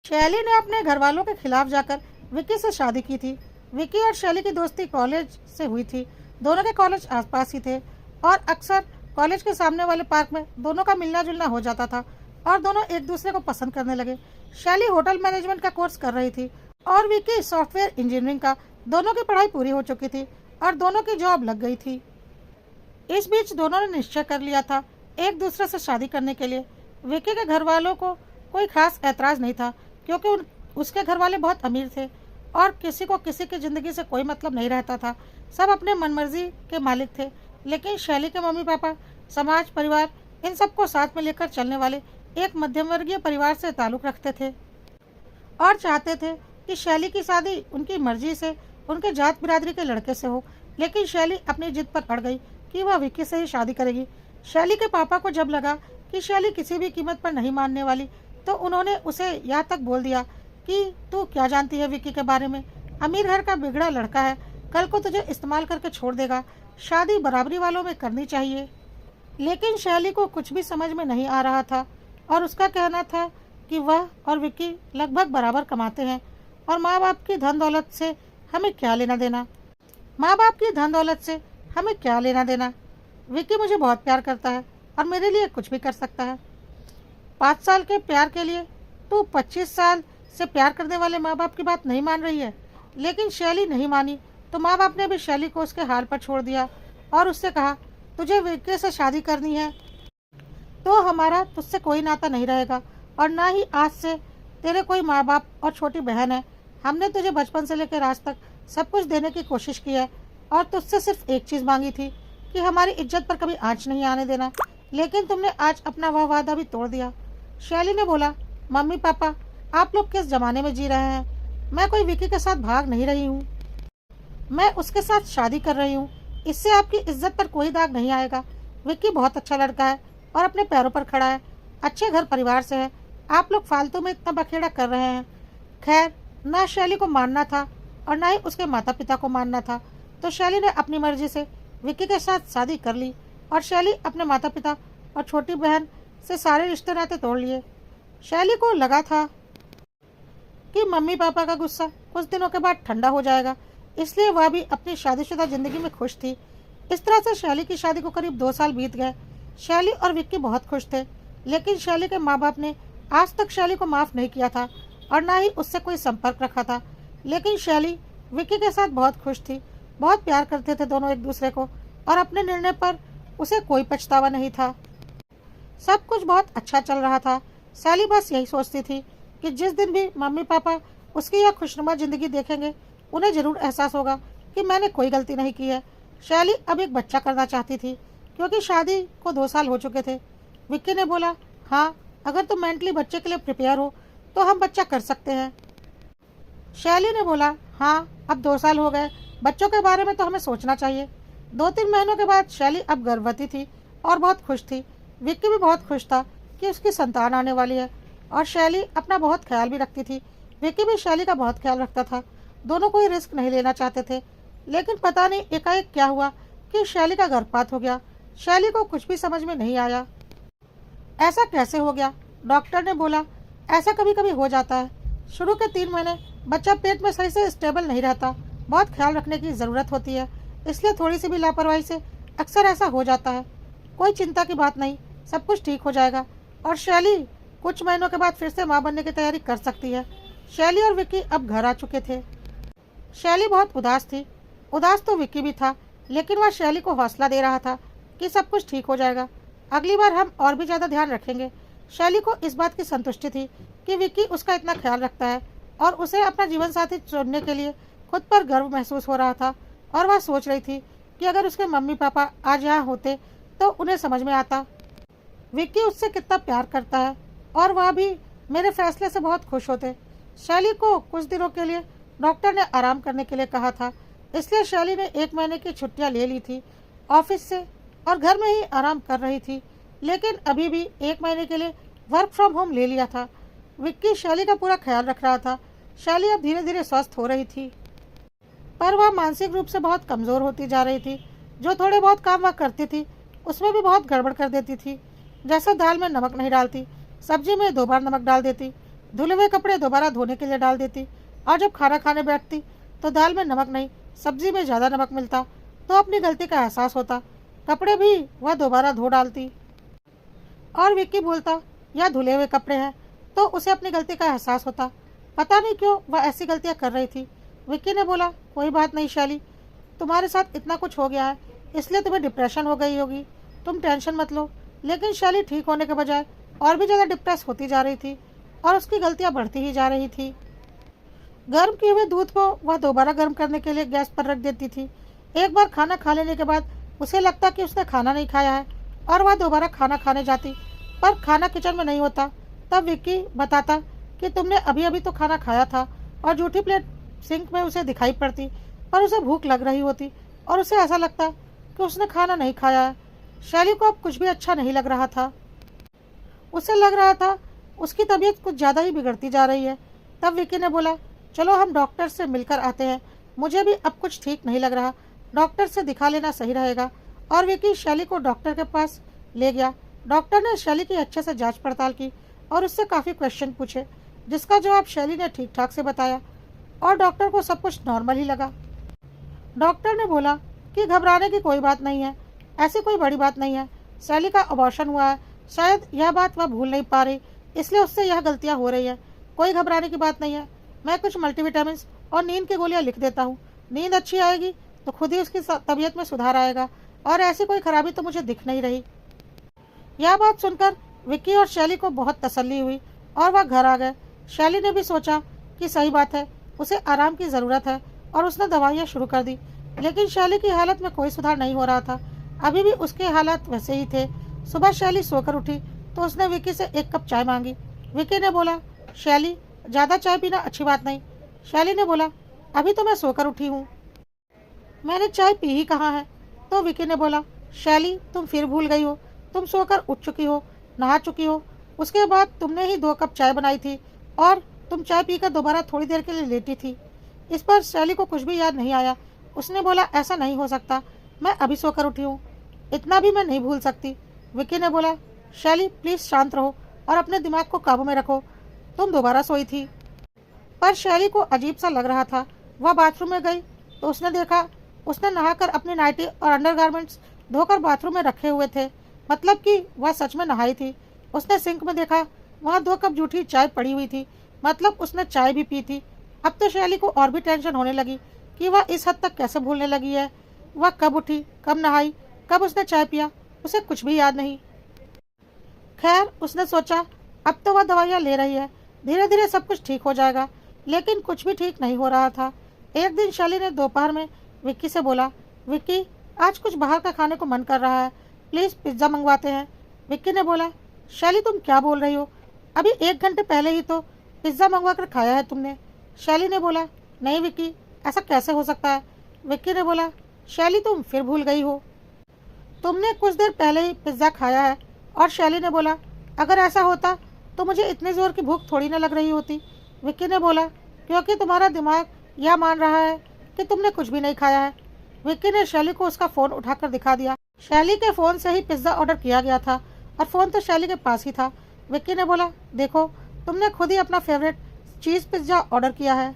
शैली ने अपने घर वालों के खिलाफ जाकर विक्की से शादी की थी। विक्की और शैली की दोस्ती कॉलेज से हुई थी। दोनों के कॉलेज आसपास ही थे और अक्सर कॉलेज के सामने वाले पार्क में दोनों का मिलना जुलना हो जाता था और दोनों एक दूसरे को पसंद करने लगे। शैली होटल मैनेजमेंट का कोर्स कर रही थी और विक्की सॉफ्टवेयर इंजीनियरिंग का। दोनों की पढ़ाई पूरी हो चुकी थी और दोनों की जॉब लग गई थी। इस बीच दोनों ने निश्चय कर लिया था एक दूसरे से शादी करने के लिए। विक्की के घर वालों को कोई खास ऐतराज नहीं था क्योंकि उसके घर वाले बहुत अमीर थे और किसी को किसी की ज़िंदगी से कोई मतलब नहीं रहता था। सब अपने मनमर्जी के मालिक थे। लेकिन शैली के मम्मी पापा, समाज, परिवार, इन सबको साथ में लेकर चलने वाले एक मध्यम वर्गीय परिवार से ताल्लुक़ रखते थे और चाहते थे कि शैली की शादी उनकी मर्जी से उनके जात बिरादरी के लड़के से हो। लेकिन शैली अपनी जिद पर अड़ गई कि वह विक्की से ही शादी करेगी। शैली के पापा को जब लगा कि शैली किसी भी कीमत पर नहीं मानने वाली तो उन्होंने उसे यहाँ तक बोल दिया कि तू क्या जानती है विक्की के बारे में। अमीर घर का बिगड़ा लड़का है, कल को तुझे इस्तेमाल करके छोड़ देगा। शादी बराबरी वालों में करनी चाहिए। लेकिन शैली को कुछ भी समझ में नहीं आ रहा था और उसका कहना था कि वह और विक्की लगभग बराबर कमाते हैं और माँ बाप की धन दौलत से हमें क्या लेना देना। माँ बाप की धन दौलत से हमें क्या लेना देना। विक्की मुझे बहुत प्यार करता है और मेरे लिए कुछ भी कर सकता है। 5 साल के प्यार के लिए तू 25 साल से प्यार करने वाले माँ बाप की बात नहीं मान रही है। लेकिन शैली नहीं मानी तो माँ बाप ने भी शैली को उसके हाल पर छोड़ दिया और उससे कहा, तुझे विक्की से शादी करनी है तो हमारा तुझसे कोई नाता नहीं रहेगा और ना ही आज से तेरे कोई माँ बाप और छोटी बहन है। हमने तुझे बचपन से लेकर आज तक सब कुछ देने की कोशिश की है और तुझसे सिर्फ एक चीज़ मांगी थी कि हमारी इज्जत पर कभी आंच नहीं आने देना। लेकिन तुमने आज अपना वह वादा भी तोड़ दिया। शैली ने बोला, मम्मी पापा, आप लोग किस जमाने में जी रहे हैं। मैं कोई विक्की के साथ भाग नहीं रही हूँ, मैं उसके साथ शादी कर रही हूँ। इससे आपकी इज्जत पर कोई दाग नहीं आएगा। विक्की बहुत अच्छा लड़का है और अपने पैरों पर खड़ा है, अच्छे घर परिवार से है। आप लोग फालतू में इतना बखेड़ा कर रहे हैं। खैर, ना शैली को मानना था और ना ही उसके माता पिता को मानना था, तो शैली ने अपनी मर्जी से विक्की के साथ शादी कर ली और शैली अपने माता पिता और छोटी बहन से सारे रिश्ते नाते तोड़ लिए। शैली को लगा था कि मम्मी पापा का गुस्सा कुछ दिनों के बाद ठंडा हो जाएगा, इसलिए वह भी अपनी शादीशुदा जिंदगी में खुश थी। इस तरह से शैली की शादी को करीब 2 साल बीत गए। शैली और विक्की बहुत खुश थे, लेकिन शैली के माँ बाप ने आज तक शैली को माफ़ नहीं किया था और ना ही उससे कोई संपर्क रखा था। लेकिन शैली विक्की के साथ बहुत खुश थी, बहुत प्यार करते थे दोनों एक दूसरे को और अपने निर्णय पर उसे कोई पछतावा नहीं था। सब कुछ बहुत अच्छा चल रहा था। शैली बस यही सोचती थी कि जिस दिन भी मम्मी पापा उसकी यह खुशनुमा जिंदगी देखेंगे उन्हें जरूर एहसास होगा कि मैंने कोई गलती नहीं की है। शैली अब एक बच्चा करना चाहती थी क्योंकि शादी को 2 साल हो चुके थे। विक्की ने बोला, हाँ, अगर तुम मेंटली बच्चे के लिए प्रिपेयर हो तो हम बच्चा कर सकते हैं। शैली ने बोला, हाँ, अब 2 साल हो गए, बच्चों के बारे में तो हमें सोचना चाहिए। 2-3 महीनों के बाद शैली अब गर्भवती थी और बहुत खुश थी। विक्की भी बहुत खुश था कि उसकी संतान आने वाली है और शैली अपना बहुत ख्याल भी रखती थी। विक्की भी शैली का बहुत ख्याल रखता था। दोनों कोई रिस्क नहीं लेना चाहते थे। लेकिन पता नहीं एकाएक क्या हुआ कि शैली का गर्भपात हो गया। शैली को कुछ भी समझ में नहीं आया, ऐसा कैसे हो गया। डॉक्टर ने बोला, ऐसा कभी कभी हो जाता है। शुरू के 3 महीने बच्चा पेट में सही से स्टेबल नहीं रहता, बहुत ख्याल रखने की ज़रूरत होती है, इसलिए थोड़ी सी भी लापरवाही से अक्सर ऐसा हो जाता है। कोई चिंता की बात नहीं, सब कुछ ठीक हो जाएगा और शैली कुछ महीनों के बाद फिर से माँ बनने की तैयारी कर सकती है। शैली और विक्की अब घर आ चुके थे। शैली बहुत उदास थी। उदास तो विक्की भी था, लेकिन वह शैली को हौसला दे रहा था कि सब कुछ ठीक हो जाएगा, अगली बार हम और भी ज़्यादा ध्यान रखेंगे। शैली को इस बात की संतुष्टि थी कि विक्की उसका इतना ख्याल रखता है और उसे अपना जीवन साथी चुनने के लिए खुद पर गर्व महसूस हो रहा था। और वह सोच रही थी कि अगर उसके मम्मी पापा आज यहाँ होते तो उन्हें समझ में आता विक्की उससे कितना प्यार करता है और वह भी मेरे फैसले से बहुत खुश होते। शैली को कुछ दिनों के लिए डॉक्टर ने आराम करने के लिए कहा था, इसलिए शैली ने 1 महीने की छुट्टियां ले ली थी ऑफिस से और घर में ही आराम कर रही थी। लेकिन अभी भी 1 महीने के लिए वर्क फ्रॉम होम ले लिया था। विक्की शैली का पूरा ख्याल रख रहा था। शैली अब धीरे धीरे स्वस्थ हो रही थी, पर वह मानसिक रूप से बहुत कमज़ोर होती जा रही थी। जो थोड़े बहुत काम वह करती थी उसमें भी बहुत गड़बड़ कर देती थी। जैसे दाल में नमक नहीं डालती, सब्जी में 2 बार नमक डाल देती, धुले हुए कपड़े दोबारा धोने के लिए डाल देती, और जब खाना खाने बैठती तो दाल में नमक नहीं, सब्जी में ज़्यादा नमक मिलता तो अपनी गलती का एहसास होता। कपड़े भी वह दोबारा धो डालती, और विक्की बोलता यह धुले हुए कपड़े हैं, तो उसे अपनी गलती का एहसास होता। पता नहीं क्यों वह ऐसी गलतियां कर रही थी। विक्की ने बोला, कोई बात नहीं शैली, तुम्हारे साथ इतना कुछ हो गया है इसलिए तुम्हें डिप्रेशन हो गई होगी, तुम टेंशन मत लो। लेकिन शैली ठीक होने के बजाय और भी ज़्यादा डिप्रेस होती जा रही थी, और उसकी गलतियां बढ़ती ही जा रही थी। गर्म किए हुए दूध को वह दोबारा गर्म करने के लिए गैस पर रख देती थी। एक बार खाना खा लेने के बाद उसे लगता कि उसने खाना नहीं खाया है, और वह दोबारा खाना खाने जाती, पर खाना किचन में नहीं होता। तब विक्की बताता कि तुमने अभी अभी तो खाना खाया था, और जूठी प्लेट सिंक में उसे दिखाई पड़ती, पर उसे भूख लग रही होती और उसे ऐसा लगता कि उसने खाना नहीं खाया है। शैली को अब कुछ भी अच्छा नहीं लग रहा था। उसे लग रहा था उसकी तबीयत कुछ ज़्यादा ही बिगड़ती जा रही है। तब विक्की ने बोला, चलो हम डॉक्टर से मिलकर आते हैं, मुझे भी अब कुछ ठीक नहीं लग रहा, डॉक्टर से दिखा लेना सही रहेगा। और विक्की शैली को डॉक्टर के पास ले गया। डॉक्टर ने शैली की अच्छे से जांच पड़ताल की और उससे काफ़ी क्वेश्चन पूछे, जिसका जवाब शैली ने ठीक ठाक से बताया, और डॉक्टर को सब कुछ नॉर्मल ही लगा। डॉक्टर ने बोला कि घबराने की कोई बात नहीं है, ऐसी कोई बड़ी बात नहीं है, शैली का अबॉर्शन हुआ है, शायद यह बात वह भूल नहीं पा रही, इसलिए उससे यह गलतियां हो रही है, कोई घबराने की बात नहीं है। मैं कुछ मल्टीविटामिन और नींद की गोलियां लिख देता हूँ, नींद अच्छी आएगी तो खुद ही उसकी तबीयत में सुधार आएगा, और ऐसी कोई खराबी तो मुझे दिख नहीं रही। यह बात सुनकर विक्की और शैली को बहुत तसल्ली हुई, और वह घर आ गए। शैली ने भी सोचा कि सही बात है, उसे आराम की ज़रूरत है, और उसने दवाइयाँ शुरू कर दी। लेकिन शैली की हालत में कोई सुधार नहीं हो रहा था, अभी भी उसके हालात वैसे ही थे। सुबह शैली सोकर उठी तो उसने विक्की से एक कप चाय मांगी। विक्की ने बोला, शैली ज़्यादा चाय पीना अच्छी बात नहीं। शैली ने बोला, अभी तो मैं सोकर उठी हूँ, मैंने चाय पी ही कहाँ है। तो विक्की ने बोला, शैली तुम फिर भूल गई हो, तुम सोकर उठ चुकी हो, नहा चुकी हो, उसके बाद तुमने ही 2 कप चाय बनाई थी, और तुम चाय पीकर दोबारा थोड़ी देर के लिए लेटी थी। इस पर शैली को कुछ भी याद नहीं आया। उसने बोला, ऐसा नहीं हो सकता, मैं अभी सोकर उठी हूँ, इतना भी मैं नहीं भूल सकती। विक्की ने बोला, शैली प्लीज़ शांत रहो और अपने दिमाग को काबू में रखो, तुम दोबारा सोई थी। पर शैली को अजीब सा लग रहा था। वह बाथरूम में गई तो उसने देखा उसने नहाकर अपनी नाइटी और अंडरगारमेंट्स धोकर बाथरूम में रखे हुए थे, मतलब कि वह सच में नहाई थी। उसने सिंक में देखा, वहाँ 2 कप जूठी चाय पड़ी हुई थी, मतलब उसने चाय भी पी थी। अब तो शैली को और भी टेंशन होने लगी कि वह इस हद तक कैसे भूलने लगी है। वह कब उठी, कब नहाई, कब उसने चाय पिया, उसे कुछ भी याद नहीं। खैर, उसने सोचा अब तो वह दवाइयाँ ले रही है, धीरे धीरे सब कुछ ठीक हो जाएगा। लेकिन कुछ भी ठीक नहीं हो रहा था। एक दिन शैली ने दोपहर में विक्की से बोला, विक्की आज कुछ बाहर का खाने को मन कर रहा है, प्लीज़ पिज्ज़ा मंगवाते हैं। विक्की ने बोला, शैली तुम क्या बोल रही हो, अभी 1 घंटे पहले ही तो पिज्ज़ा मंगवा कर खाया है तुमने। शैली ने बोला, नहीं विक्की, ऐसा कैसे हो सकता है। विक्की ने बोला, शैली तुम फिर भूल गई हो, तुमने कुछ देर पहले ही पिज्ज़ा खाया है। और शैली ने बोला, अगर ऐसा होता तो मुझे इतने ज़ोर की भूख थोड़ी ना लग रही होती। विक्की ने बोला, क्योंकि तुम्हारा दिमाग यह मान रहा है कि तुमने कुछ भी नहीं खाया है। विक्की ने शैली को उसका फ़ोन उठाकर दिखा दिया। शैली के फ़ोन से ही पिज़्ज़ा ऑर्डर किया गया था, और फ़ोन तो शैली के पास ही था। विक्की ने बोला, देखो तुमने खुद ही अपना फेवरेट चीज़ पिज़्ज़ा ऑर्डर किया है।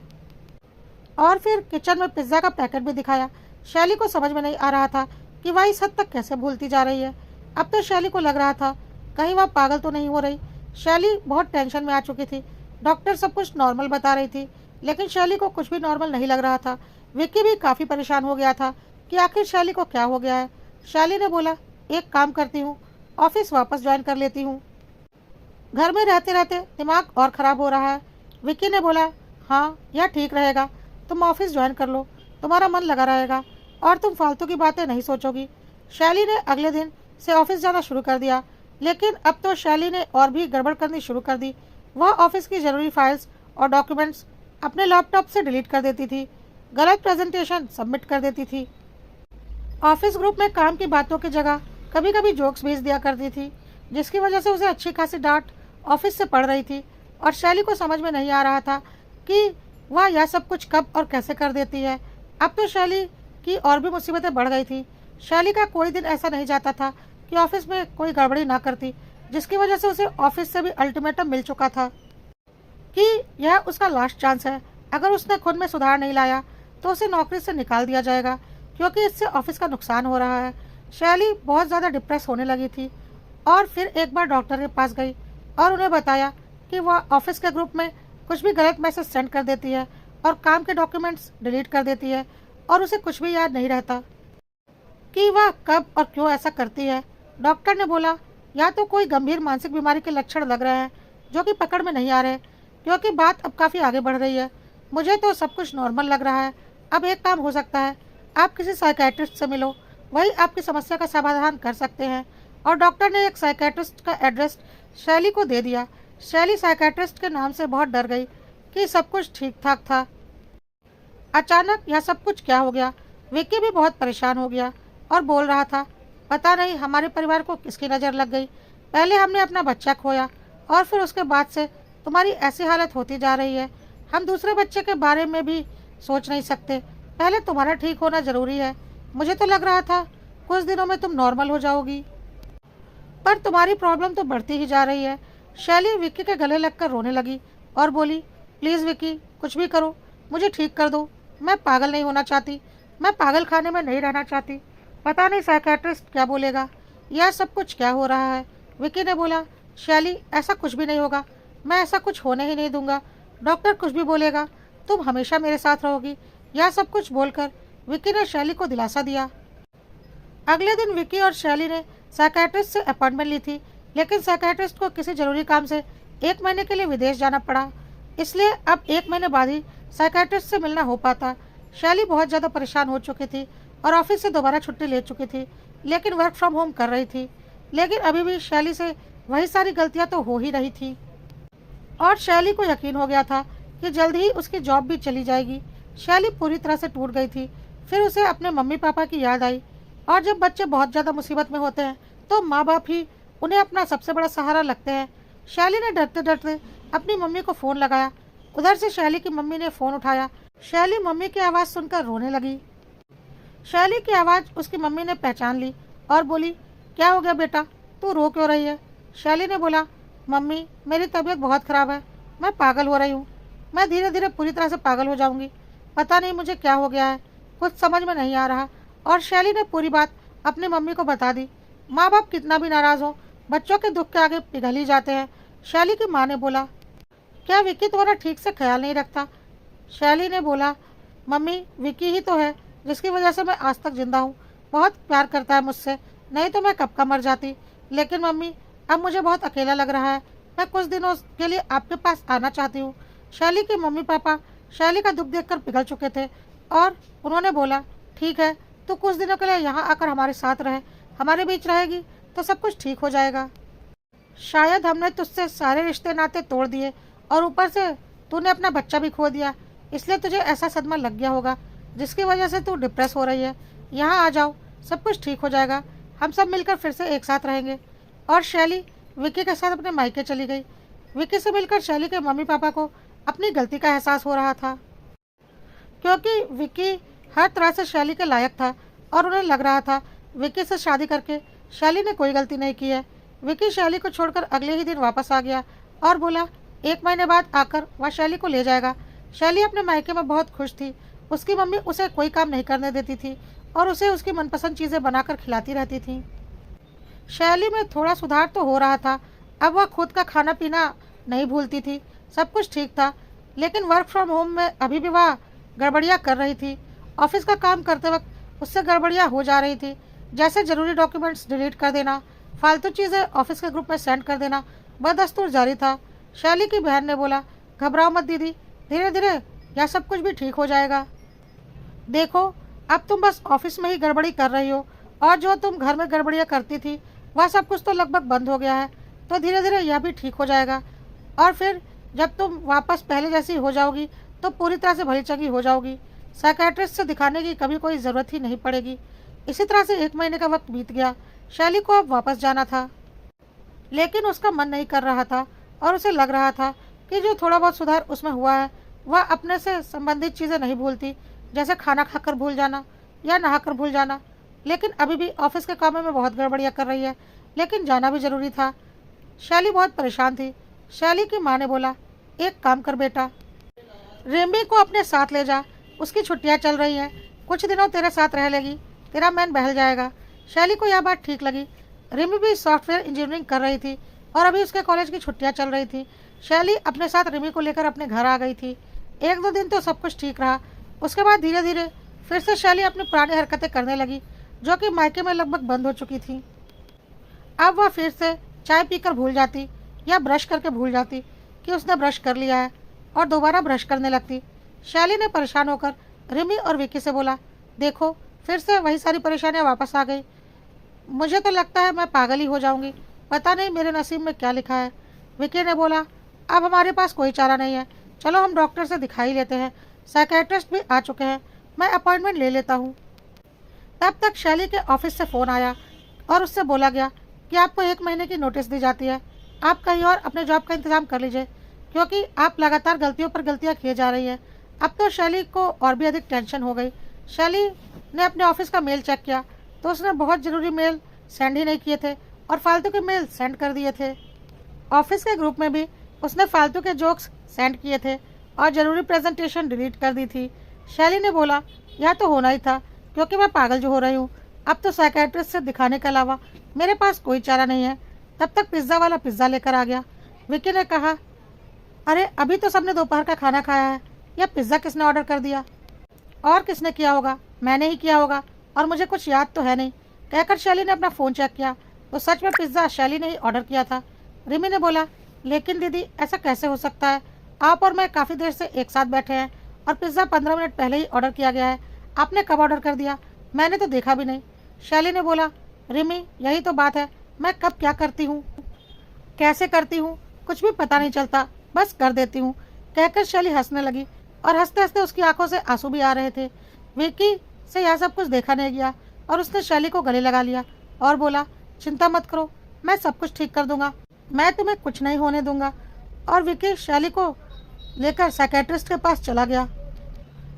और फिर किचन में पिज़्ज़ा का पैकेट भी दिखाया। शैली को समझ में नहीं आ रहा था कि वह इस हद तक कैसे भूलती जा रही है। अब तो शैली को लग रहा था कहीं वह पागल तो नहीं हो रही। शैली बहुत टेंशन में आ चुकी थी। डॉक्टर सब कुछ नॉर्मल बता रही थी, लेकिन शैली को कुछ भी नॉर्मल नहीं लग रहा था। विक्की भी काफ़ी परेशान हो गया था कि आखिर शैली को क्या हो गया है। शैली ने बोला, एक काम करती हूँ, ऑफिस वापस ज्वाइन कर लेती हूँ, घर में रहते रहते दिमाग और ख़राब हो रहा है। विक्की ने बोला, हाँ यह ठीक रहेगा, तुम ऑफिस ज्वाइन कर लो, तुम्हारा मन लगा रहेगा और तुम फालतू की बातें नहीं सोचोगी। शैली ने अगले दिन से ऑफिस जाना शुरू कर दिया, लेकिन अब तो शैली ने और भी गड़बड़ करनी शुरू कर दी। वह ऑफिस की ज़रूरी फाइल्स और डॉक्यूमेंट्स अपने लैपटॉप से डिलीट कर देती थी, गलत प्रेजेंटेशन सबमिट कर देती थी, ऑफिस ग्रुप में काम की बातों की जगह कभी कभी जोक्स भेज दिया करती थी, जिसकी वजह से उसे अच्छी खासी डांट ऑफिस से पड़ रही थी। और शैली को समझ में नहीं आ रहा था कि वह यह सब कुछ कब और कैसे कर देती है। अब तो शैली की और भी मुसीबतें बढ़ गई थी। शैली का कोई दिन ऐसा नहीं जाता था कि ऑफिस में कोई गड़बड़ी ना करती, जिसकी वजह से उसे ऑफिस से भी अल्टीमेटम मिल चुका था। कि यह उसका लास्ट चांस है। अगर उसने खुद में सुधार नहीं लाया तो उसे नौकरी से निकाल दिया जाएगा, क्योंकि इससे ऑफिस का नुकसान हो रहा है। शैली बहुत ज़्यादा डिप्रेस होने लगी थी और फिर एक बार डॉक्टर के पास गई और उन्हें बताया कि वह ऑफिस के ग्रुप में कुछ भी गलत मैसेज सेंड कर देती है और काम के डॉक्यूमेंट्स डिलीट कर देती है और उसे कुछ भी याद नहीं रहता कि वह कब और क्यों ऐसा करती है। डॉक्टर ने बोला, या तो कोई गंभीर मानसिक बीमारी के लक्षण लग रहे हैं जो कि पकड़ में नहीं आ रहे, क्योंकि बात अब काफ़ी आगे बढ़ रही है। मुझे तो सब कुछ नॉर्मल लग रहा है। अब एक काम हो सकता है, आप किसी साइकेट्रिस्ट से मिलो, वही आपकी समस्या का समाधान कर सकते हैं। और डॉक्टर ने एक साइकेट्रिस्ट का एड्रेस शैली को दे दिया। शैली साइकेट्रिस्ट के नाम से बहुत डर गई कि सब कुछ ठीक ठाक था। अचानक यह सब कुछ क्या हो गया। विक्की भी बहुत परेशान हो गया और बोल रहा था, पता नहीं हमारे परिवार को किसकी नज़र लग गई। पहले हमने अपना बच्चा खोया और फिर उसके बाद से तुम्हारी ऐसी हालत होती जा रही है। हम दूसरे बच्चे के बारे में भी सोच नहीं सकते। पहले तुम्हारा ठीक होना ज़रूरी है। मुझे तो लग रहा था कुछ दिनों में तुम नॉर्मल हो जाओगी, पर तुम्हारी प्रॉब्लम तो बढ़ती ही जा रही है। शैली विक्की के गले लगकर रोने लगी और बोली, प्लीज़ विक्की, कुछ भी करो, मुझे ठीक कर दो। मैं पागल नहीं होना चाहती, मैं पागल खाने में नहीं रहना चाहती। पता नहीं साइकेट्रिस्ट क्या बोलेगा, यह सब कुछ क्या हो रहा है। विक्की ने बोला, शैली ऐसा कुछ भी नहीं होगा, मैं ऐसा कुछ होने ही नहीं दूंगा। डॉक्टर कुछ भी बोलेगा, तुम हमेशा मेरे साथ रहोगी। यह सब कुछ बोलकर विक्की ने शैली को दिलासा दिया। अगले दिन विक्की और शैली ने साइकेट्रिस्ट से अपॉइंटमेंट ली थी, लेकिन साइकेट्रिस्ट को किसी जरूरी काम से 1 महीने के लिए विदेश जाना पड़ा, इसलिए अब 1 महीने बाद ही साइकेट्रिस्ट से मिलना हो पाता। शैली बहुत ज़्यादा परेशान हो चुकी थी और ऑफिस से दोबारा छुट्टी ले चुकी थी, लेकिन वर्क फ्रॉम होम कर रही थी। लेकिन अभी भी शैली से वही सारी गलतियां तो हो ही रही थी और शैली को यकीन हो गया था कि जल्द ही उसकी जॉब भी चली जाएगी। शैली पूरी तरह से टूट गई थी। फिर उसे अपने मम्मी पापा की याद आई, और जब बच्चे बहुत ज़्यादा मुसीबत में होते हैं तो माँ बाप ही उन्हें अपना सबसे बड़ा सहारा लगते हैं। शैली ने डरते डरते अपनी मम्मी को फ़ोन लगाया। उधर से शैली की मम्मी ने फ़ोन उठाया। शैली मम्मी की आवाज़ सुनकर रोने लगी। शैली की आवाज़ उसकी मम्मी ने पहचान ली और बोली, क्या हो गया बेटा, तू रो क्यों रही है। शैली ने बोला, मम्मी मेरी तबीयत बहुत ख़राब है, मैं पागल हो रही हूँ, मैं धीरे धीरे पूरी तरह से पागल हो जाऊँगी। पता नहीं मुझे क्या हो गया है, कुछ समझ में नहीं आ रहा। और शैली ने पूरी बात अपनी मम्मी को बता दी। माँ बाप कितना भी नाराज़ हो, बच्चों के दुख के आगे पिघल ही जाते हैं। शैली की माँ ने बोला, क्या विक्की तुम्हारा ठीक से ख्याल नहीं रखता। शैली ने बोला, मम्मी विक्की ही तो है जिसकी वजह से मैं आज तक जिंदा हूँ। बहुत प्यार करता है मुझसे, नहीं तो मैं कब का मर जाती। लेकिन मम्मी अब मुझे बहुत अकेला लग रहा है, मैं कुछ दिनों के लिए आपके पास आना चाहती हूँ। शैली के मम्मी पापा शैली का दुख देखकर पिघल चुके थे और उन्होंने बोला, ठीक है, तू कुछ दिनों के लिए यहाँ आकर हमारे साथ रहे, हमारे बीच रहेगी तो सब कुछ ठीक हो जाएगा। शायद हमने तुझसे सारे रिश्ते नाते तोड़ दिए और ऊपर से तूने अपना बच्चा भी खो दिया, इसलिए तुझे ऐसा सदमा लग गया होगा जिसकी वजह से तू डिप्रेस हो रही है। यहाँ आ जाओ, सब कुछ ठीक हो जाएगा, हम सब मिलकर फिर से एक साथ रहेंगे। और शैली विक्की के साथ अपने मायके चली गई। विक्की से मिलकर शैली के मम्मी पापा को अपनी गलती का एहसास हो रहा था, क्योंकि विक्की हर तरह से शैली के लायक था और उन्हें लग रहा था विक्की से शादी करके शैली ने कोई गलती नहीं की है। विक्की शैली को छोड़कर अगले ही दिन वापस आ गया और बोला 1 महीने बाद आकर वह शैली को ले जाएगा। शैली अपने मायके में बहुत खुश थी। उसकी मम्मी उसे कोई काम नहीं करने देती थी और उसे उसकी मनपसंद चीज़ें बनाकर खिलाती रहती थी। शैली में थोड़ा सुधार तो हो रहा था, अब वह खुद का खाना पीना नहीं भूलती थी, सब कुछ ठीक था। लेकिन वर्क फ्रॉम होम में अभी भी वह गड़बड़ियाँ कर रही थी। ऑफिस का काम करते वक्त उससे गड़बड़ियाँ हो जा रही थी, जैसे ज़रूरी डॉक्यूमेंट्स डिलीट कर देना, फालतू चीज़ें ऑफिस के ग्रुप में सेंड कर देना बदस्तूर जारी था। शैली की बहन ने बोला, घबराओ मत दीदी, धीरे धीरे यह सब कुछ भी ठीक हो जाएगा। देखो अब तुम बस ऑफिस में ही गड़बड़ी कर रही हो और जो तुम घर में गड़बड़ियाँ करती थी वह सब कुछ तो लगभग बंद हो गया है, तो धीरे धीरे यह भी ठीक हो जाएगा। और फिर जब तुम वापस पहले जैसी हो जाओगी तो पूरी तरह से भली चंगी हो जाओगी। साइकेट्रिस्ट से दिखाने की कभी कोई ज़रूरत ही नहीं पड़ेगी। इसी तरह से 1 महीने का वक्त बीत गया। शैली को अब वापस जाना था, लेकिन उसका मन नहीं कर रहा था और उसे लग रहा था कि जो थोड़ा बहुत सुधार उसमें हुआ है वह अपने से संबंधित चीज़ें नहीं भूलती, जैसे खाना खाकर भूल जाना या नहाकर भूल जाना। लेकिन अभी भी ऑफिस के कामों में बहुत गड़बड़ियाँ कर रही है, लेकिन जाना भी ज़रूरी था। शैली बहुत परेशान थी। शैली की माँ ने बोला, एक काम कर बेटा, रिमी को अपने साथ ले जा, उसकी छुट्टियां चल रही हैं, कुछ दिनों तेरे साथ रह लेगी, तेरा मन बहल जाएगा। शैली को यह बात ठीक लगी। रिमी भी सॉफ्टवेयर इंजीनियरिंग कर रही थी और अभी उसके कॉलेज की छुट्टियां चल रही थी। शैली अपने साथ रिमी को लेकर अपने घर आ गई थी। एक दो दिन तो सब कुछ ठीक रहा, उसके बाद धीरे धीरे फिर से शैली अपनी पुरानी हरकतें करने लगी, जो कि मायके में लगभग बंद हो चुकी थी। अब वह फिर से चाय पीकर भूल जाती या ब्रश करके भूल जाती कि उसने ब्रश कर लिया है और दोबारा ब्रश करने लगती। शैली ने परेशान होकर रिमी और विकी से बोला, देखो फिर से वही सारी परेशानियां वापस आ गई। मुझे तो लगता है मैं पागल ही हो जाऊंगी, पता नहीं मेरे नसीब में क्या लिखा है। विकी ने बोला, अब हमारे पास कोई चारा नहीं है, चलो हम डॉक्टर से दिखाई लेते हैं, साइकेट्रिस्ट भी आ चुके हैं, मैं अपॉइंटमेंट ले लेता हूँ। तब तक शैली के ऑफिस से फ़ोन आया और उससे बोला गया कि आपको 1 महीने की नोटिस दी जाती है, आप कहीं और अपने जॉब का इंतजाम कर लीजिए, क्योंकि आप लगातार गलतियों पर गलतियां किए जा रही हैं। अब तो शैली को और भी अधिक टेंशन हो गई। शैली ने अपने ऑफिस का मेल चेक किया तो उसने बहुत ज़रूरी मेल सेंड ही नहीं किए थे और फालतू के मेल सेंड कर दिए थे। ऑफिस के ग्रुप में भी उसने फालतू के जोक्स सेंड किए थे और ज़रूरी प्रेजेंटेशन डिलीट कर दी थी। शैली ने बोला, यह तो होना ही था, क्योंकि मैं पागल जो हो रही हूँ, अब तो साइकेट्रिस्ट से दिखाने के अलावा मेरे पास कोई चारा नहीं है। तब तक पिज़्ज़ा वाला पिज़्ज़ा लेकर आ गया। विकी ने कहा, अरे अभी तो सबने दोपहर का खाना खाया है, यह पिज़्ज़ा किसने ऑर्डर कर दिया? और किसने किया होगा? मैंने ही किया होगा, और मुझे कुछ याद तो है नहीं। कहकर शैली ने अपना फ़ोन चेक किया तो सच में पिज़्ज़ा शैली ने ही ऑर्डर किया था। रिमी ने बोला, लेकिन दीदी ऐसा कैसे हो सकता है? आप और मैं काफ़ी देर से एक साथ बैठे हैं और पिज़्ज़ा 15 मिनट पहले ही ऑर्डर किया गया है, आपने कब ऑर्डर कर दिया? मैंने तो देखा भी नहीं। शैली ने बोला, रिमी यही तो बात है, मैं कब क्या करती हूँ, कैसे करती हूँ, कुछ भी पता नहीं चलता, बस कर देती हूँ। कहकर शैली हंसने लगी और हंसते हंसते उसकी आंखों से आंसू भी आ रहे थे। विकी से यह सब कुछ देखा नहीं गया और उसने शैली को गले लगा लिया और बोला, चिंता मत करो, मैं सब कुछ ठीक कर दूंगा, मैं तुम्हें कुछ नहीं होने दूंगा। और विकी शैली को लेकर साइकेट्रिस्ट के पास चला गया।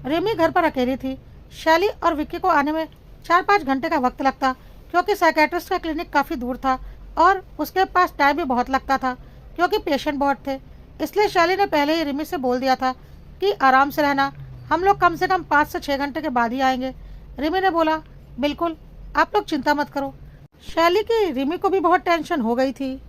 रिमी घर पर अकेली थी। शैली और विकी को आने में 4-5 घंटे का वक्त लगता, क्योंकि साइकेट्रिस्ट का क्लिनिक काफ़ी दूर था और उसके पास टाइम भी बहुत लगता था, क्योंकि पेशेंट बहुत थे। इसलिए शैली ने पहले ही रिमी से बोल दिया था कि आराम से रहना, हम लोग कम से कम 5 से 6 घंटे के बाद ही आएंगे। रिमी ने बोला, बिल्कुल, आप लोग चिंता मत करो। शैली की रिमी को भी बहुत टेंशन हो गई थी।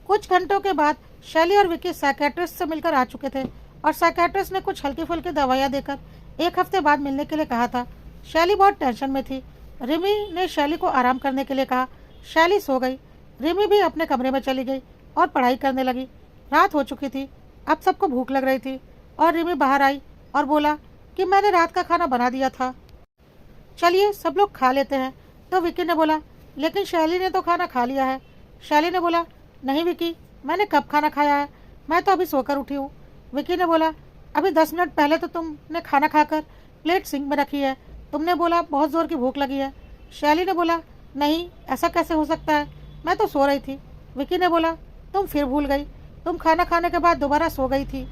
कुछ घंटों के बाद शैली और विकी साइकेट्रिस्ट से मिलकर आ चुके थे और साइकेट्रिस्ट ने कुछ हल्की फुल्की दवाइयाँ देकर 1 हफ्ते बाद मिलने के लिए कहा था। शैली बहुत टेंशन में थी। रिमी ने शैली को आराम करने के लिए कहा। शैली सो गई। रिमी भी अपने कमरे में चली गई और पढ़ाई करने लगी। रात हो चुकी थी, अब सबको भूख लग रही थी और रिमी बाहर आई और बोला कि मैंने रात का खाना बना दिया था, चलिए सब लोग खा लेते हैं। तो विकी ने बोला, लेकिन शैली ने तो खाना खा लिया है। शैली ने बोला, नहीं विकी, मैंने कब खाना खाया है, मैं तो अभी सोकर उठी हूँ। विकी ने बोला, अभी 10 मिनट पहले तो तुमने खाना खाकर प्लेट सिंक में रखी है, तुमने बोला बहुत ज़ोर की भूख लगी है। शैली ने बोला, नहीं ऐसा कैसे हो सकता है, मैं तो सो रही थी। विकी ने बोला, तुम फिर भूल गई, तुम खाना खाने के बाद दोबारा सो गई थी।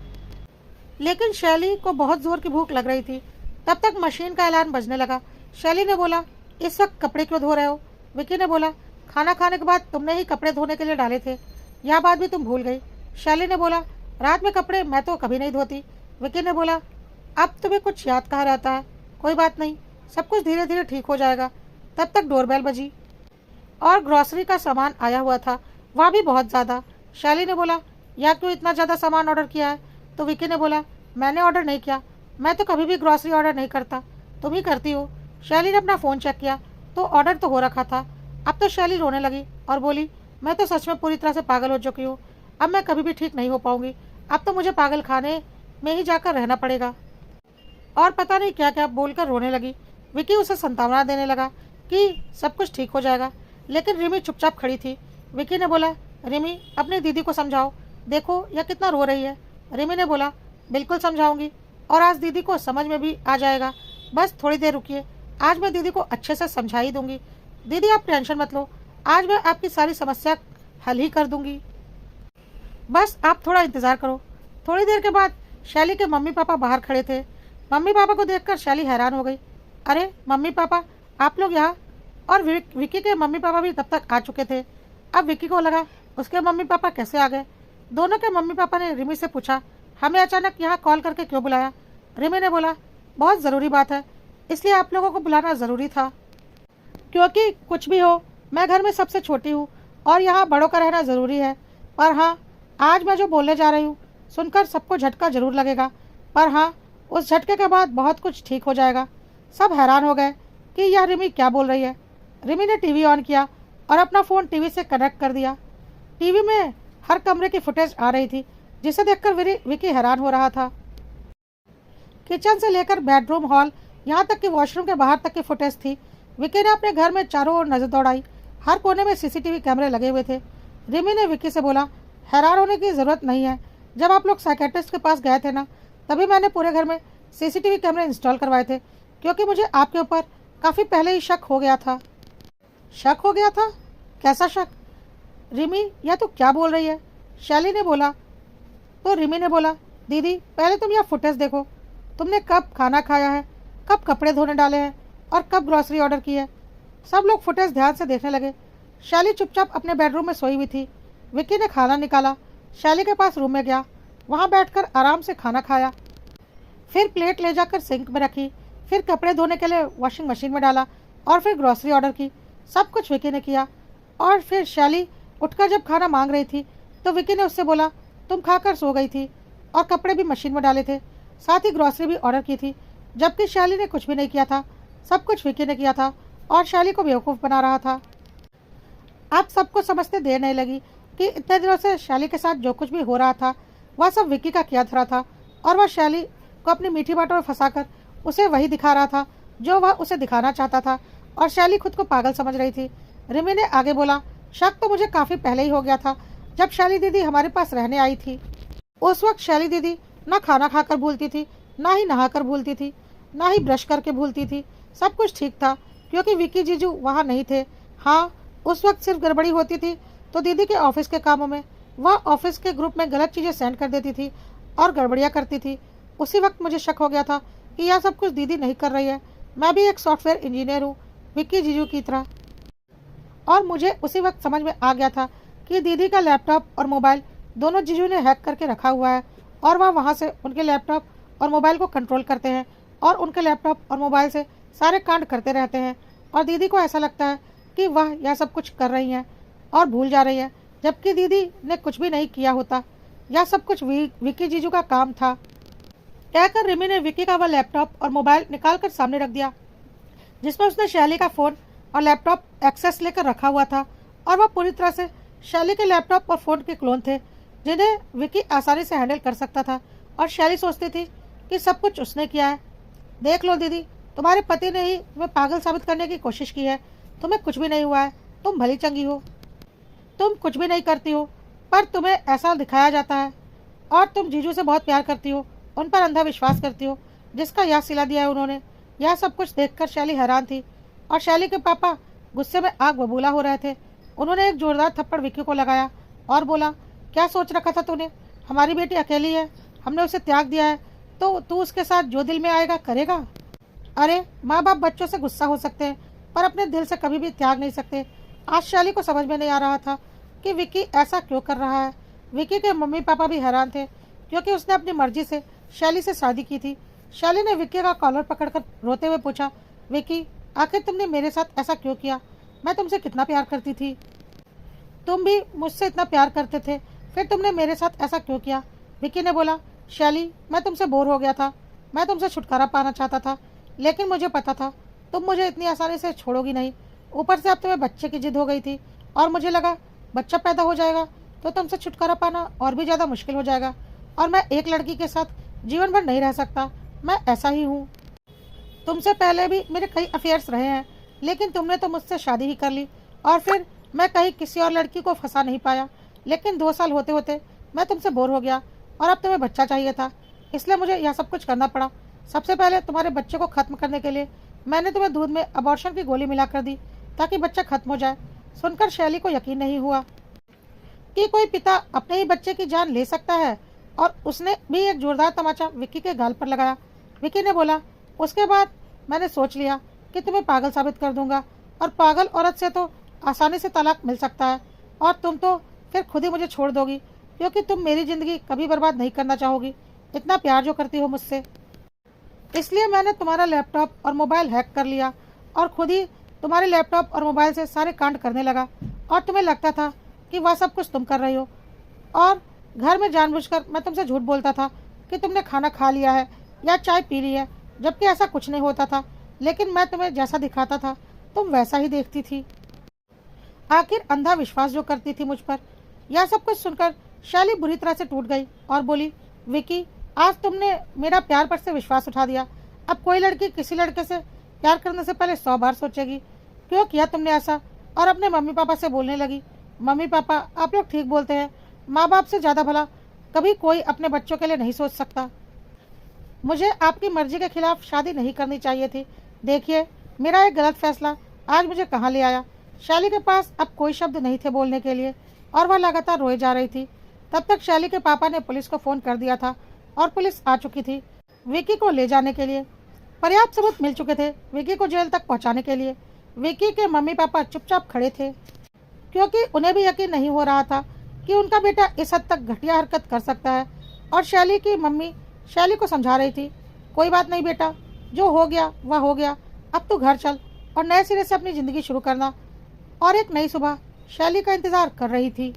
लेकिन शैली को बहुत ज़ोर की भूख लग रही थी। तब तक मशीन का अलार्म बजने लगा। शैली ने बोला, इस वक्त कपड़े क्यों धो रहे हो? विकी ने बोला, खाना खाने के बाद तुमने ही कपड़े धोने के लिए डाले थे, यह बात भी तुम भूल गई। शैली ने बोला, रात में कपड़े मैं तो कभी नहीं धोती। विकी ने बोला, अब तुम्हें कुछ याद कहाँ रहता है, कोई बात नहीं, सब कुछ धीरे धीरे ठीक हो जाएगा। तब तक डोरबेल बजी और ग्रॉसरी का सामान आया हुआ था, वह भी बहुत ज़्यादा। शैली ने बोला, या क्यों इतना ज़्यादा सामान ऑर्डर किया है? तो विकी ने बोला, मैंने ऑर्डर नहीं किया, मैं तो कभी भी ग्रॉसरी ऑर्डर नहीं करता, तुम ही करती हो। शैली ने अपना फ़ोन चेक किया तो ऑर्डर तो हो रखा था। अब तो शैली रोने लगी और बोली, मैं तो सच में पूरी तरह से पागल हो चुकी हूँ, अब मैं कभी भी ठीक नहीं हो पाऊंगी, अब तो मुझे पागल खाने में ही जाकर रहना पड़ेगा। और पता नहीं क्या क्या बोलकर रोने लगी। विकी उसे संतावना देने लगा कि सब कुछ ठीक हो जाएगा, लेकिन रिमी चुपचाप खड़ी थी। विकी ने बोला, रिमी अपनी दीदी को समझाओ, देखो यह कितना रो रही है। रिमी ने बोला, बिल्कुल समझाऊंगी, और आज दीदी को समझ में भी आ जाएगा, बस थोड़ी देर रुकिए, आज मैं दीदी को अच्छे से समझा ही दूंगी। दीदी आप टेंशन मत लो, आज मैं आपकी सारी समस्या हल ही कर दूंगी, बस आप थोड़ा इंतज़ार करो। थोड़ी देर के बाद शैली के मम्मी पापा बाहर खड़े थे। मम्मी पापा को देखकर शैली हैरान हो गई, अरे मम्मी पापा आप लोग यहाँ? और विकी के मम्मी पापा भी तब तक आ चुके थे। अब विकी को लगा उसके मम्मी पापा कैसे आ गए। दोनों के मम्मी पापा ने रिमी से पूछा, हमें अचानक यहाँ कॉल करके क्यों बुलाया? रिमी ने बोला, बहुत ज़रूरी बात है, इसलिए आप लोगों को बुलाना ज़रूरी था। क्योंकि कुछ भी हो, मैं घर में सबसे छोटी हूँ और यहाँ बड़ों का रहना ज़रूरी है। पर हाँ, आज मैं जो बोलने जा रही हूँ सुनकर सबको झटका ज़रूर लगेगा, पर हाँ, उस झटके के बाद बहुत कुछ ठीक हो जाएगा। सब हैरान हो गए कि यह रिमी क्या बोल रही है। रिमी ने टीवी ऑन किया और अपना फ़ोन टीवी से कनेक्ट कर दिया। टीवी में हर कमरे की फुटेज आ रही थी, जिसे देखकर विकी हैरान हो रहा था। किचन से लेकर बेडरूम, हॉल, यहाँ तक कि वॉशरूम के बाहर तक की फुटेज थी। विकी ने अपने घर में चारों ओर नजर दौड़ाई। हर कोने में सीसीटीवी कैमरे लगे हुए थे। रिमी ने विकी से बोला, हैरान होने की ज़रूरत नहीं है, जब आप लोग साइकेट्रिस्ट के पास गए थे ना, तभी मैंने पूरे घर में सीसीटीवी कैमरे इंस्टॉल करवाए थे, क्योंकि मुझे आपके ऊपर काफ़ी पहले ही शक हो गया था। शक हो गया था? कैसा शक? रिमी, यह तो क्या बोल रही है? शैली ने बोला। तो रिमी ने बोला, दीदी पहले तुम यह फुटेज देखो। तुमने कब खाना खाया है, कब कपड़े धोने डाले हैं और कब ग्रॉसरी ऑर्डर की है। सब लोग फुटेज ध्यान से देखने लगे। शैली चुपचाप अपने बेडरूम में सोई हुई थी। विकी ने खाना निकाला, शैली के पास रूम में गया, वहाँ बैठकर आराम से खाना खाया। फिर प्लेट ले जाकर सिंक में रखी, फिर कपड़े धोने के लिए वॉशिंग मशीन में डाला और फिर ग्रॉसरी ऑर्डर की। सब कुछ विकी ने किया। और फिर शैली उठकर जब खाना मांग रही थी तो विकी ने उससे बोला, तुम खाकर सो गई थी और कपड़े भी मशीन में डाले थे, साथ ही ग्रॉसरी भी ऑर्डर की थी, जबकि शैली ने कुछ भी नहीं किया था। सब कुछ विकी ने किया था और शैली को बेवकूफ़ बना रहा था। अब सबको समझते देर नहीं लगी कि इतने दिनों से शैली के साथ जो कुछ भी हो रहा था वह सब विकी का किया धरा था, और वह शैली को अपनी मीठी बातों में फंसाकर उसे वही दिखा रहा था जो वह उसे दिखाना चाहता था, और शैली खुद को पागल समझ रही थी। रिमी ने आगे बोला, शक तो मुझे काफ़ी पहले ही हो गया था, जब शैली दीदी हमारे पास रहने आई थी। उस वक्त शैली दीदी ना खाना खाकर भूलती थी, ना ही नहाकर भूलती थी, ना ही ब्रश करके भूलती थी। सब कुछ ठीक था क्योंकि विकी जीजू वहाँ नहीं थे। हाँ, उस वक्त सिर्फ गड़बड़ी होती थी तो दीदी के ऑफिस के कामों में। वह ऑफिस के ग्रुप में गलत चीज़ें सेंड कर देती थी और गड़बड़ियाँ करती थी। उसी वक्त मुझे शक हो गया था कि यह सब कुछ दीदी नहीं कर रही है। मैं भी एक सॉफ्टवेयर इंजीनियर हूँ, विक्की जीजू की तरह, और मुझे उसी वक्त समझ में आ गया था कि दीदी का लैपटॉप और मोबाइल दोनों जीजू ने हैक करके रखा हुआ है, और वह वहाँ से उनके लैपटॉप और मोबाइल को कंट्रोल करते हैं और उनके लैपटॉप और मोबाइल से सारे कांड करते रहते हैं। और दीदी को ऐसा लगता है कि वह यह सब कुछ कर रही हैं और भूल जा रही है, जबकि दीदी ने कुछ भी नहीं किया होता। यह सब कुछ विक्की जीजू का काम था। कहकर रिमी ने विक्की का वह लैपटॉप और मोबाइल निकाल कर सामने रख दिया, जिसमें उसने शैली का फ़ोन और लैपटॉप एक्सेस लेकर रखा हुआ था, और वह पूरी तरह से शैली के लैपटॉप और फ़ोन के क्लोन थे, जिन्हें विक्की आसानी से हैंडल कर सकता था। और शैली सोचती थी कि सब कुछ उसने किया है। देख लो दीदी, तुम्हारे पति ने ही तुम्हें पागल साबित करने की कोशिश की है। तुम्हें कुछ भी नहीं हुआ है, तुम भली चंगी हो, तुम कुछ भी नहीं करती हो, पर तुम्हें ऐसा दिखाया जाता है। और तुम जीजू से बहुत प्यार करती हो, उन पर अंधा विश्वास करती हो, जिसका यह सिला दिया है उन्होंने। यह सब कुछ देखकर शैली हैरान थी, और शैली के पापा गुस्से में आग बबूला हो रहे थे। उन्होंने एक जोरदार थप्पड़ विक्की को लगाया और बोला, क्या सोच रखा था तूने? हमारी बेटी अकेली है, हमने उसे त्याग दिया है, तो तू उसके साथ जो दिल में आएगा करेगा? अरे माँ बाप बच्चों से गुस्सा हो सकते हैं, पर अपने दिल से कभी भी त्याग नहीं सकते। आज शैली को समझ में नहीं आ रहा था कि विक्की ऐसा क्यों कर रहा है। विक्की के मम्मी पापा भी हैरान थे, क्योंकि उसने अपनी मर्जी से शैली से शादी की थी। शैली ने विक्की का कॉलर पकड़कर रोते हुए पूछा, विक्की आखिर तुमने मेरे साथ ऐसा क्यों किया? मैं तुमसे कितना प्यार करती थी, तुम भी मुझसे इतना प्यार करते थे, फिर तुमने मेरे साथ ऐसा क्यों किया? विक्की ने बोला, शैली मैं तुमसे बोर हो गया था, मैं तुमसे छुटकारा पाना चाहता था, लेकिन मुझे पता था तुम मुझे इतनी आसानी से छोड़ोगी नहीं। ऊपर से अब तुम्हें बच्चे की जिद हो गई थी, और मुझे लगा बच्चा पैदा हो जाएगा तो तुमसे छुटकारा पाना और भी ज़्यादा मुश्किल हो जाएगा, और मैं एक लड़की के साथ जीवन भर नहीं रह सकता। मैं ऐसा ही हूँ। तुमसे पहले भी मेरे कई अफेयर्स रहे हैं, लेकिन तुमने तो मुझसे शादी ही कर ली, और फिर मैं कहीं किसी और लड़की को फंसा नहीं पाया। लेकिन 2 साल होते होते मैं तुमसे बोर हो गया, और अब तुम्हें बच्चा चाहिए था, इसलिए मुझे यह सब कुछ करना पड़ा। सबसे पहले तुम्हारे बच्चे को ख़त्म करने के लिए मैंने तुम्हें दूध में अबॉर्शन की गोली मिला कर दी, ताकि बच्चा खत्म हो जाए। सुनकर शैली को यकीन नहीं हुआ कि कोई पिता अपने ही बच्चे की जान ले सकता है, और उसने भी एक जोरदार तमाचा विक्की के गाल पर लगाया। विक्की ने बोला, उसके बाद मैंने सोच लिया कि तुम्हें पागल साबित कर दूंगा, और पागल औरत से तो आसानी से तलाक मिल सकता है, और तुम तो फिर खुद ही मुझे छोड़ दोगी, क्योंकि तुम मेरी ज़िंदगी कभी बर्बाद नहीं करना चाहोगी। इतना प्यार जो करती हो मुझसे। इसलिए मैंने तुम्हारा लैपटॉप और मोबाइल हैक कर लिया और खुद ही तुम्हारे लैपटॉप और मोबाइल से सारे कांड करने लगा। और तुम्हें लगता था कि वह सब कुछ तुम कर रही हो, और घर में जानबूझकर मैं तुमसे झूठ बोलता था कि तुमने खाना खा लिया है या चाय पी ली है, जबकि ऐसा कुछ नहीं होता था। लेकिन मैं तुम्हें जैसा दिखाता था तुम वैसा ही देखती थी। आखिर अंधा विश्वास जो करती थी मुझ पर। यह सब कुछ सुनकर शैली बुरी तरह से टूट गई और बोली, विकी, आज तुमने मेरा प्यार पर से विश्वास उठा दिया। अब कोई लड़की किसी लड़के से प्यार करने से पहले 100 बार सोचेगी। क्यों किया तुमने ऐसा? और अपने मम्मी पापा से बोलने लगी, मम्मी पापा आप लोग ठीक बोलते हैं, माँ बाप से ज़्यादा भला कभी कोई अपने बच्चों के लिए नहीं सोच सकता। मुझे आपकी मर्जी के खिलाफ शादी नहीं करनी चाहिए थी। देखिए, मेरा एक गलत फैसला आज मुझे कहाँ ले आया। शैली के पास अब कोई शब्द नहीं थे बोलने के लिए और वह लगातार रोए जा रही थी। तब तक शैली के पापा ने पुलिस को फ़ोन कर दिया था और पुलिस आ चुकी थी विकी को ले जाने के लिए। पर्याप्त सबूत मिल चुके थे विकी को जेल तक पहुंचाने के लिए। विकी के मम्मी पापा चुपचाप खड़े थे, क्योंकि उन्हें भी यकीन नहीं हो रहा था कि उनका बेटा इस हद तक घटिया हरकत कर सकता है। और शैली की मम्मी शैली को समझा रही थी, कोई बात नहीं बेटा, जो हो गया वह हो गया, अब तू घर चल और नए सिरे से अपनी ज़िंदगी शुरू करना। और एक नई सुबह शैली का इंतज़ार कर रही थी।